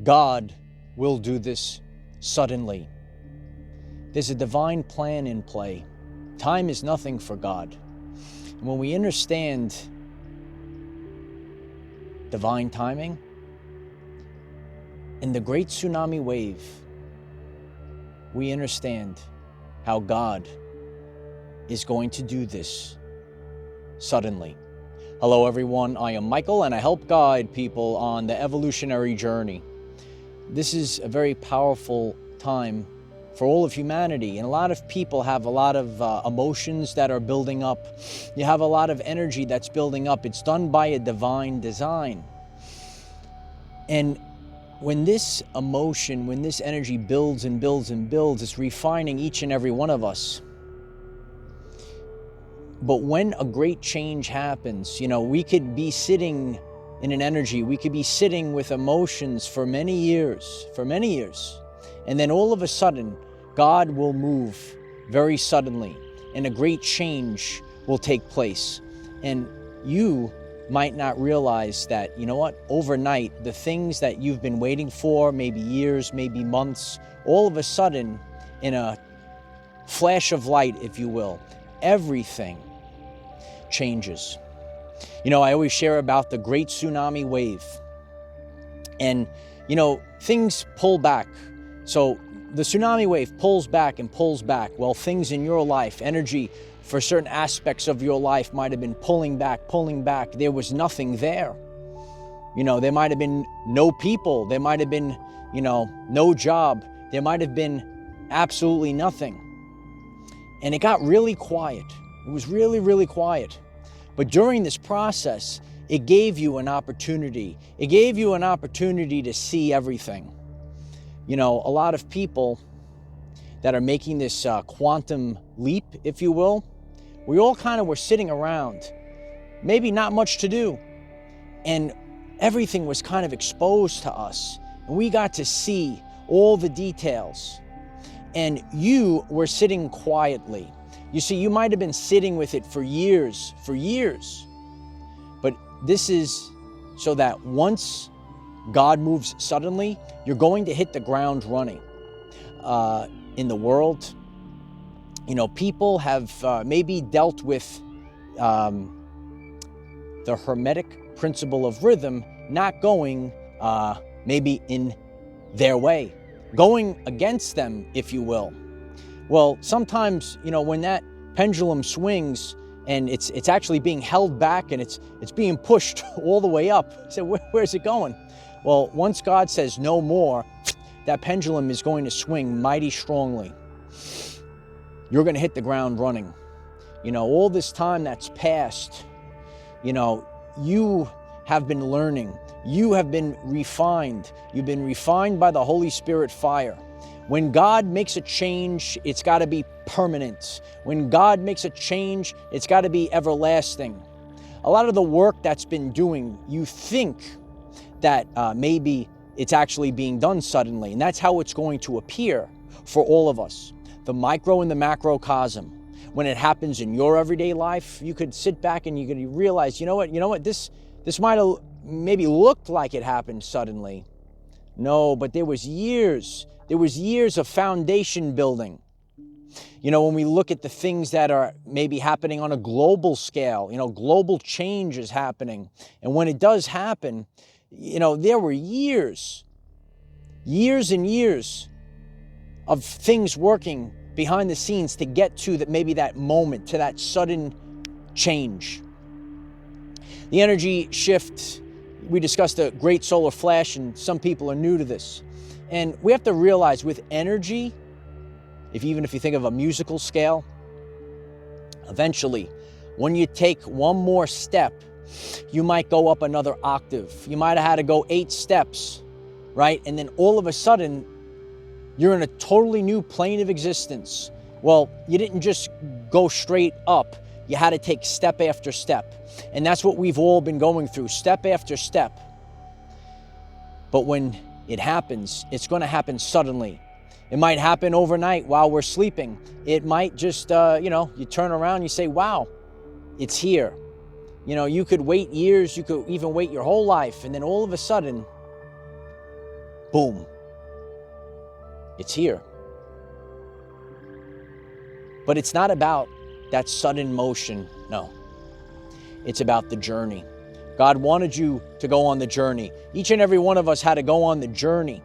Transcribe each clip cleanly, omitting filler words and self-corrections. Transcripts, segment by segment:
God will do this suddenly. There's a divine plan in play. Time is nothing for God. And when we understand divine timing and the great tsunami wave, we understand how God is going to do this suddenly. Hello everyone, I am Michael and I help guide people on the evolutionary journey. This is a very powerful time for all of humanity, and a lot of people have a lot of emotions that are building up. You have a lot of energy that's building up. It's done by a divine design. And when this emotion, when this energy builds and builds and builds, it's refining each and every one of us. But when a great change happens, we could be sitting in an energy, we could be sitting with emotions for many years. And then all of a sudden, God will move very suddenly and a great change will take place. And you might not realize that, overnight, the things that you've been waiting for, maybe years, maybe months, all of a sudden, in a flash of light, if you will, everything changes. I always share about the great tsunami wave. And, things pull back. So the tsunami wave pulls back and pulls back. Well, things in your life, energy for certain aspects of your life might have been pulling back. There was nothing there. There might have been no people. There might have been, no job. There might have been absolutely nothing. And it got really quiet. It was really, really quiet. But during this process, it gave you an opportunity. It gave you an opportunity to see everything. A lot of people that are making this quantum leap, if you will, we all kind of were sitting around, maybe not much to do. And everything was kind of exposed to us. And we got to see all the details. And you were sitting quietly. You see, you might have been sitting with it for years. But this is so that once God moves suddenly, you're going to hit the ground running. In the world, people have maybe dealt with the hermetic principle of rhythm not going maybe in their way, going against them, if you will. Well, sometimes, when that pendulum swings and it's actually being held back and it's being pushed all the way up, so where's it going? Well, once God says no more, that pendulum is going to swing mighty strongly. You're going to hit the ground running. All this time that's passed, you have been learning. You have been refined. You've been refined by the Holy Spirit fire. When God makes a change, it's got to be permanent. When God makes a change, it's got to be everlasting. A lot of the work that's been doing, you think that maybe it's actually being done suddenly. And that's how it's going to appear for all of us. The micro and the macrocosm. When it happens in your everyday life, you could sit back and you could realize, this might have maybe looked like it happened suddenly. No, but there was years of foundation building. When we look at the things that are maybe happening on a global scale, global change is happening. And when it does happen, there were years and years of things working behind the scenes to get to that moment, to that sudden change. The energy shift, we discussed the great solar flash, and some people are new to this. And we have to realize with energy, even if you think of a musical scale, eventually, when you take one more step, you might go up another octave. You might have had to go 8 steps, right? And then all of a sudden, you're in a totally new plane of existence. Well, you didn't just go straight up. You had to take step after step. And that's what we've all been going through, step after step. But when it happens, it's going to happen suddenly. It might happen overnight while we're sleeping. It might just, you turn around, you say, wow, it's here. You could wait years, you could even wait your whole life, and then all of a sudden, boom, it's here. But it's not about that sudden motion, no. It's about the journey. God wanted you to go on the journey. Each and every one of us had to go on the journey.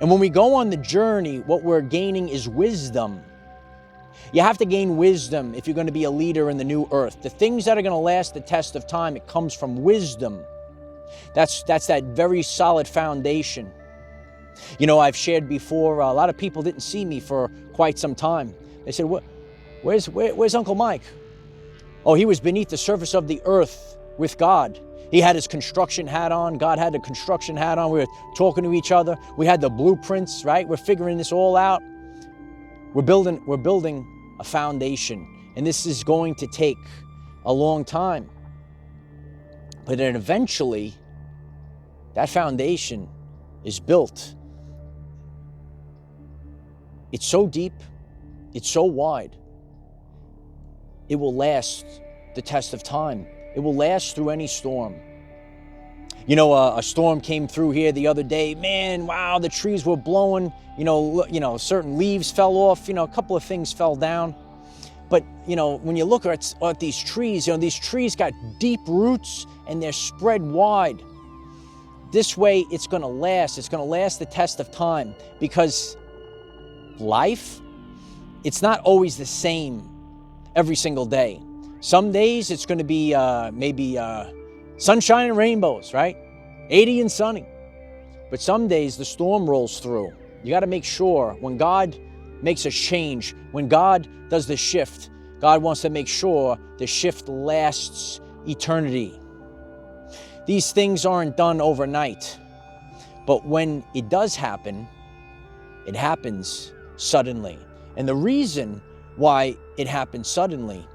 And when we go on the journey, what we're gaining is wisdom. You have to gain wisdom if you're going to be a leader in the new earth. The things that are going to last the test of time, it comes from wisdom. That's that very solid foundation. You know, I've shared before, a lot of people didn't see me for quite some time. They said, where's Uncle Mike? Oh, he was beneath the surface of the earth with God. He had his construction hat on. God had the construction hat on. We were talking to each other. We had the blueprints, right? We're figuring this all out. We're building a foundation. And this is going to take a long time. But then eventually, that foundation is built. It's so deep. It's so wide. It will last the test of time. It will last through any storm. You know, a storm came through here the other day. Man, wow, the trees were blowing. You know, certain leaves fell off. You know, a couple of things fell down. But, you know, when you look at these trees, you know, these trees got deep roots and they're spread wide. This way, it's going to last. It's going to last the test of time, because life, it's not always the same every single day. Some days it's going to be maybe sunshine and rainbows, right? 80 and sunny. But some days the storm rolls through. You got to make sure when God makes a change, when God does the shift, God wants to make sure the shift lasts eternity. These things aren't done overnight. But when it does happen, it happens suddenly. And the reason why it happens suddenly,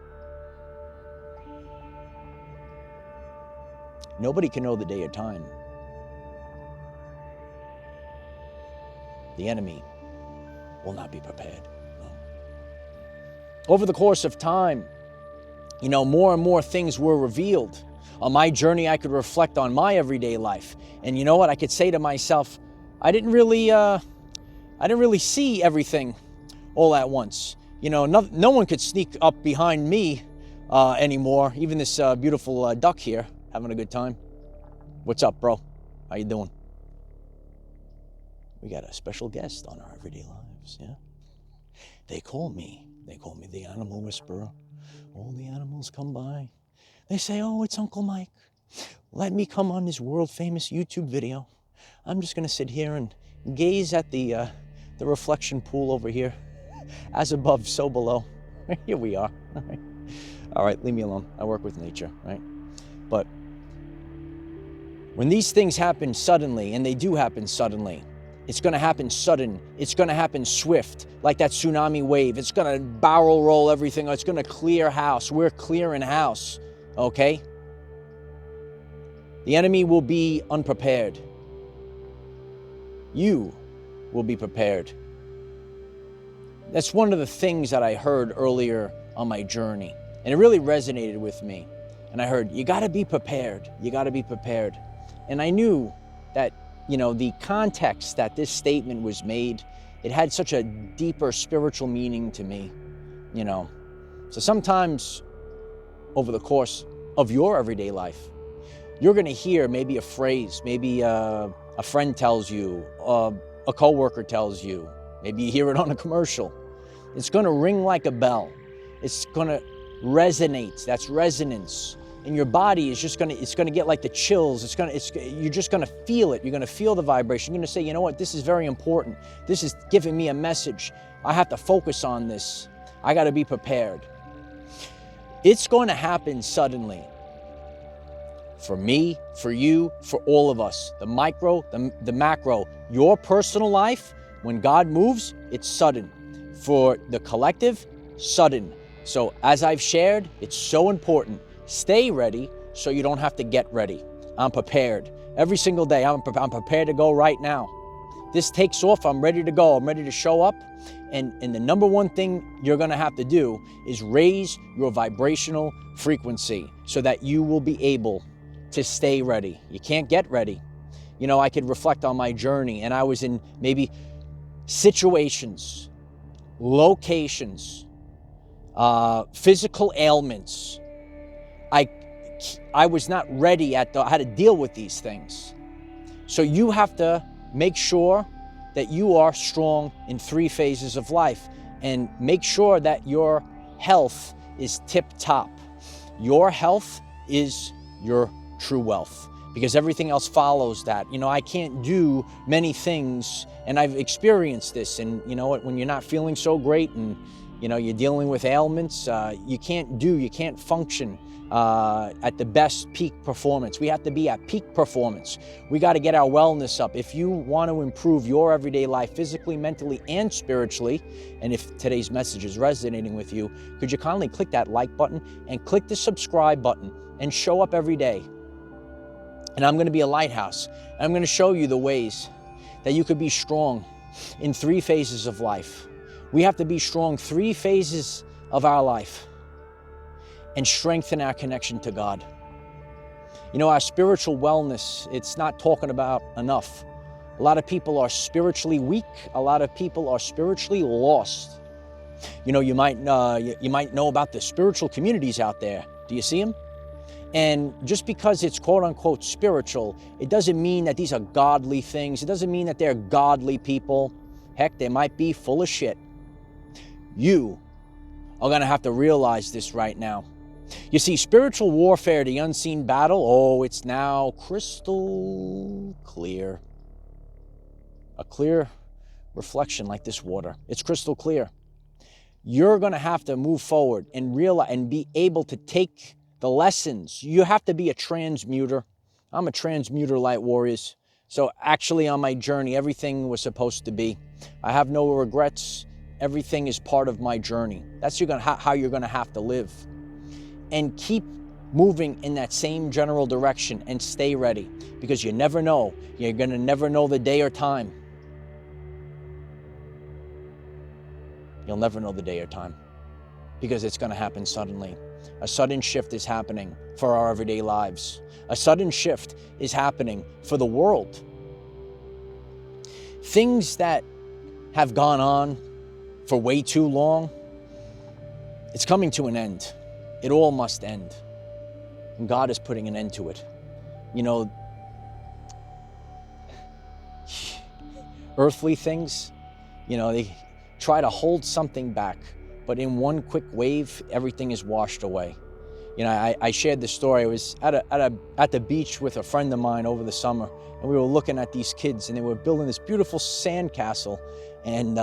nobody can know the day or time. The enemy will not be prepared. No. Over the course of time, you know, more and more things were revealed. On my journey, I could reflect on my everyday life. And you know what? I could say to myself, I didn't really see everything all at once. You know, no one could sneak up behind me anymore. Even this beautiful duck here, having a good time. What's up, bro? How you doing? We got a special guest on our everyday lives, yeah? They call me the animal whisperer. All the animals come by. They say, oh, it's Uncle Mike. Let me come on this world famous YouTube video. I'm just gonna sit here and gaze at the reflection pool over here. As above, so below. Here we are. All right, leave me alone. I work with nature, right? But when these things happen suddenly, and they do happen suddenly, it's going to happen sudden. It's going to happen swift, like that tsunami wave. It's going to barrel roll everything. It's going to clear house. We're clearing house, okay? The enemy will be unprepared. You will be prepared. That's one of the things that I heard earlier on my journey. And it really resonated with me. And I heard, you got to be prepared. You got to be prepared. And I knew that, you know, the context that this statement was made, it had such a deeper spiritual meaning to me, you know. So sometimes over the course of your everyday life, you're going to hear maybe a phrase, maybe a friend tells you, a coworker tells you, maybe you hear it on a commercial. It's going to ring like a bell. It's going to resonate. That's resonance. And your body is just going to, it's going to get like the chills. You're just going to feel it. You're going to feel the vibration. You're going to say, you know what, this is very important. This is giving me a message. I have to focus on this. I got to be prepared. It's going to happen suddenly. For me, for you, for all of us. The micro, the macro. Your personal life, when God moves, it's sudden. For the collective, sudden. So as I've shared, it's so important. Stay ready so you don't have to get ready. I'm prepared. Every single day, I'm prepared to go right now. This takes off, I'm ready to go. I'm ready to show up. And the number one thing you're going to have to do is raise your vibrational frequency so that you will be able to stay ready. You can't get ready. I could reflect on my journey, and I was in maybe situations, locations, physical ailments. I was not ready how to deal with these things. So you have to make sure that you are strong in 3 phases of life, and make sure that your health is tip top. Your health is your true wealth, because everything else follows that. I can't do many things, and I've experienced this, and when you're not feeling so great and you're dealing with ailments, you can't function at the best peak performance. We have to be at peak performance. We got to get our wellness up. If you want to improve your everyday life physically, mentally, and spiritually, and if today's message is resonating with you, could you kindly click that like button and click the subscribe button and show up every day. And I'm going to be a lighthouse. I'm going to show you the ways that you could be strong in 3 phases of life. We have to be strong 3 phases of our life and strengthen our connection to God. Our spiritual wellness, it's not talking about enough. A lot of people are spiritually weak. A lot of people are spiritually lost. You might know about the spiritual communities out there. Do you see them? And just because it's quote unquote spiritual, it doesn't mean that these are godly things. It doesn't mean that they're godly people. Heck, they might be full of shit. You are going to have to realize this right now. You see, spiritual warfare, the unseen battle, it's now crystal clear. A clear reflection like this water. It's crystal clear. You're going to have to move forward and realize and be able to take the lessons. You have to be a transmuter. I'm a transmuter, light warriors. So actually on my journey, everything was supposed to be. I have no regrets. Everything is part of my journey. That's how you're going to have to live. And keep moving in that same general direction and stay ready, because you never know. You're going to never know the day or time. You'll never know the day or time, because it's going to happen suddenly. A sudden shift is happening for our everyday lives. A sudden shift is happening for the world. Things that have gone on for way too long, it's coming to an end. It all must end. And God is putting an end to it. Earthly things, they try to hold something back, but in one quick wave, everything is washed away. I shared this story. I was at the beach with a friend of mine over the summer, and we were looking at these kids, and they were building this beautiful sand castle, and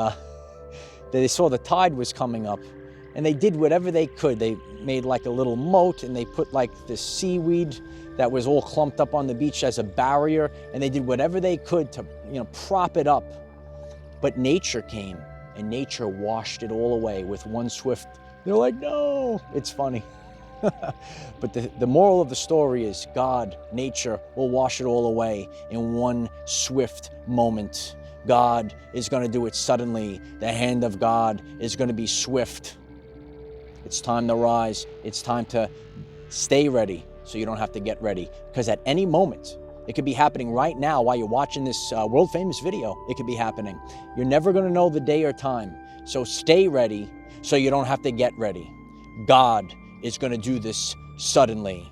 they saw the tide was coming up, and they did whatever they could. They made like a little moat, and they put like this seaweed that was all clumped up on the beach as a barrier, and they did whatever they could to prop it up. But nature came, and nature washed it all away with one swift. They're like, no, it's funny. But the moral of the story is God, nature, will wash it all away in one swift moment. God is going to do it suddenly. The hand of God is going to be swift. It's time to rise. It's time to stay ready so you don't have to get ready. Because at any moment, it could be happening right now while you're watching this world famous video. It could be happening. You're never going to know the day or time. So stay ready so you don't have to get ready. God is going to do this suddenly.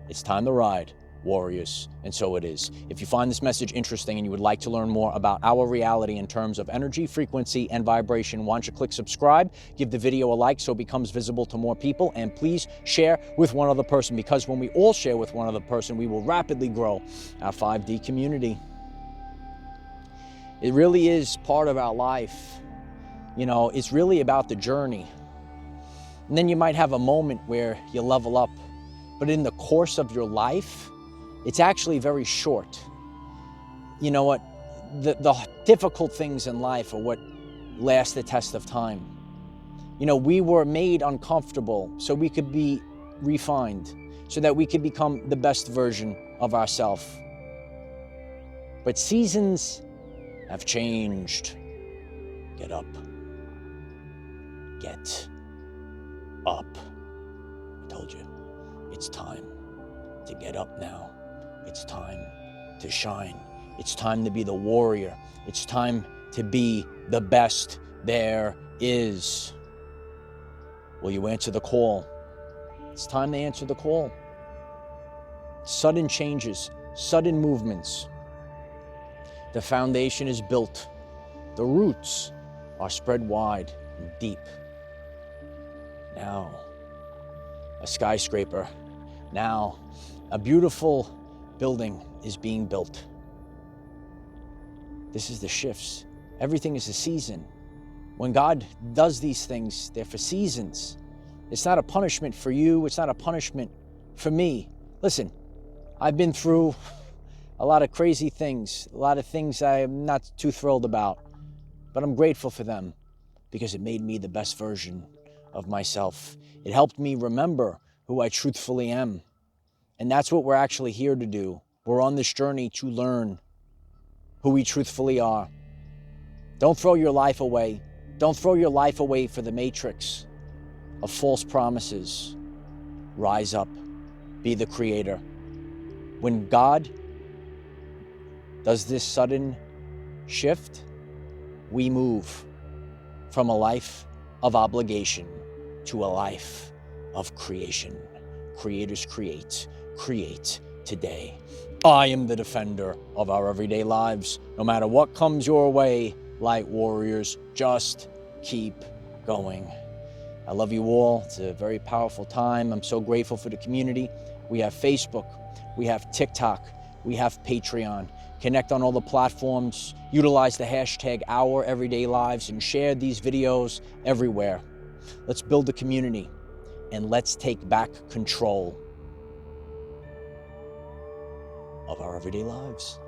It's time to ride, warriors, and so it is. If you find this message interesting and you would like to learn more about our reality in terms of energy, frequency, and vibration, why don't you click subscribe, give the video a like so it becomes visible to more people, and please share with one other person, because when we all share with one other person, we will rapidly grow our 5D community. It really is part of our life. It's really about the journey. And then you might have a moment where you level up, but in the course of your life, it's actually very short. You know what? The difficult things in life are what last the test of time. We were made uncomfortable so we could be refined, so that we could become the best version of ourselves. But seasons have changed. Get up. Get up. I told you, it's time to get up now. It's time to shine. It's time to be the warrior. It's time to be the best there is. Will you answer the call? It's time to answer the call. Sudden changes, sudden movements. The foundation is built. The roots are spread wide and deep. Now, a skyscraper. Now, a beautiful building is being built. This is the shifts. Everything is a season. When God does these things, they're for seasons. It's not a punishment for you. It's not a punishment for me. Listen, I've been through a lot of crazy things, a lot of things I'm not too thrilled about, but I'm grateful for them because it made me the best version of myself. It helped me remember who I truthfully am. And that's what we're actually here to do. We're on this journey to learn who we truthfully are. Don't throw your life away. Don't throw your life away for the matrix of false promises. Rise up. Be the creator. When God does this sudden shift, we move from a life of obligation to a life of creation. Creators create. Create today. I am the defender of our everyday lives. No matter what comes your way, light warriors, just keep going. I love you all. It's a very powerful time. I'm so grateful for the community. We have Facebook, we have TikTok, we have Patreon. Connect on all the platforms. Utilize the hashtag #OurEverydayLives and share these videos everywhere. Let's build a community and let's take back control of our everyday lives.